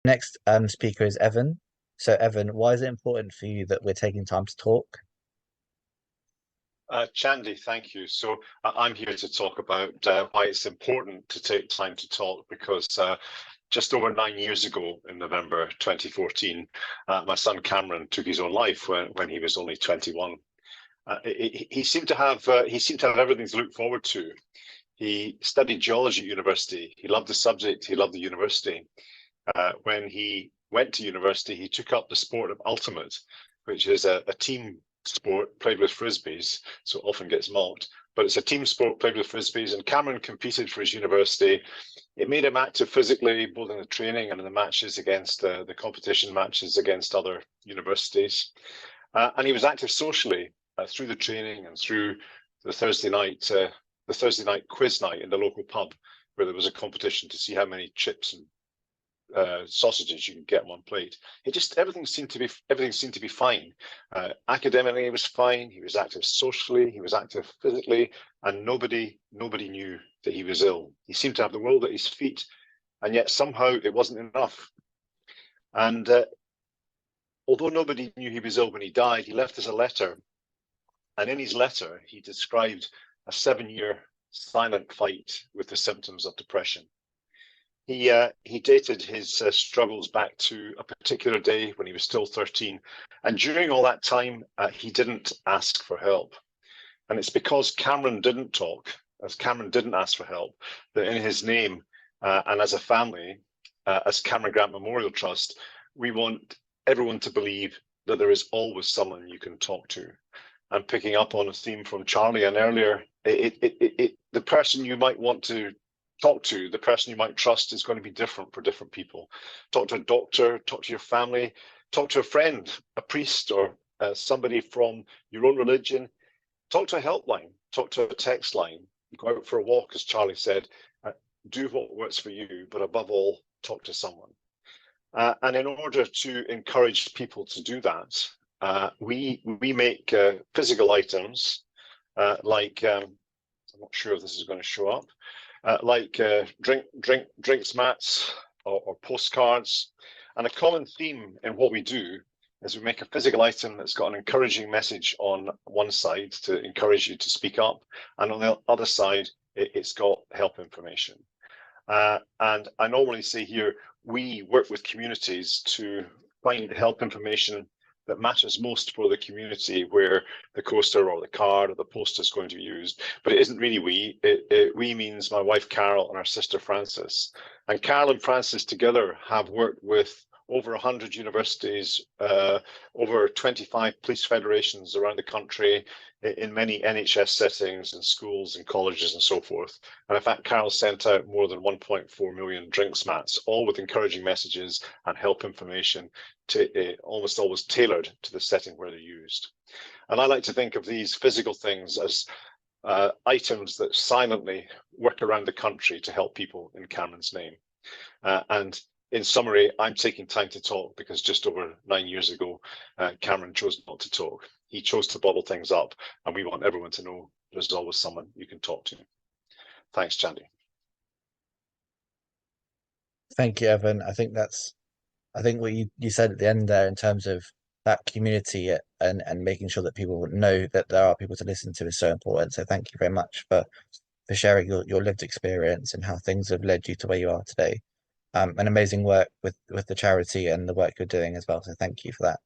Next speaker is Evan. So Evan, why is it important for you that we're taking time to talk? Chandy, thank you. So I'm here to talk about why it's important to take time to talk because just over 9 years ago in November 2014, my son Cameron took his own life when he was only 21. He seemed to have everything to look forward to. He studied geology at university. He loved the subject. He loved the university. When he went to university, he took up the sport of ultimate, which is a team sport played with frisbees, so often gets mocked, but it's a team sport played with frisbees, and Cameron competed for his university. It made him active physically, both in the training and in the matches against the competition matches against other universities. And he was active socially through the training and through the Thursday night quiz night in the local pub, where there was a competition to see how many chips and sausages you can get on one plate. Everything seemed to be fine. Academically, he was fine. He was active socially. He was active physically, and nobody knew that he was ill. He seemed to have the world at his feet, and yet somehow it wasn't enough. And although nobody knew he was ill when he died, he left us a letter, and in his letter he described a 7-year silent fight with the symptoms of depression. He dated his struggles back to a particular day when he was still 13. And during all that time, he didn't ask for help. And it's because Cameron didn't talk, as Cameron didn't ask for help, that in his name and as a family, as Cameron Grant Memorial Trust, we want everyone to believe that there is always someone you can talk to. And picking up on a theme from Charlie and earlier, the person you might want to talk to, the person you might trust, is going to be different for different people. Talk to a doctor, talk to your family, talk to a friend, a priest, or somebody from your own religion. Talk to a helpline, talk to a text line. Go out for a walk, as Charlie said. Do what works for you, but above all, talk to someone. And in order to encourage people to do that, we make physical items like I'm not sure if this is going to show up. Like drinks mats or postcards. And a common theme in what we do is we make a physical item that's got an encouraging message on one side to encourage you to speak up, and on the other side, it's got help information. And I normally say here, we work with communities to find help information that matters most for the community where the coaster or the card or the poster is going to be used. But it isn't really we. We means my wife Carol and our sister Frances. And Carol and Frances together have worked with over 100 universities, over 25 police federations around the country, in many NHS settings and schools and colleges and so forth. And in fact, Carol sent out more than 1.4 million drinks mats, all with encouraging messages and help information, to almost always tailored to the setting where they're used. And I like to think of these physical things as items that silently work around the country to help people in Cameron's name. And in summary, I'm taking time to talk because just over 9 years ago, Cameron chose not to talk. He chose to bottle things up, and we want everyone to know there's always someone you can talk to. Thanks, Chandy. Thank you, Evan. I think what you said at the end there in terms of that community and making sure that people know that there are people to listen to is so important. So thank you very much for sharing your lived experience and how things have led you to where you are today. And amazing work with the charity and the work you're doing as well. So thank you for that.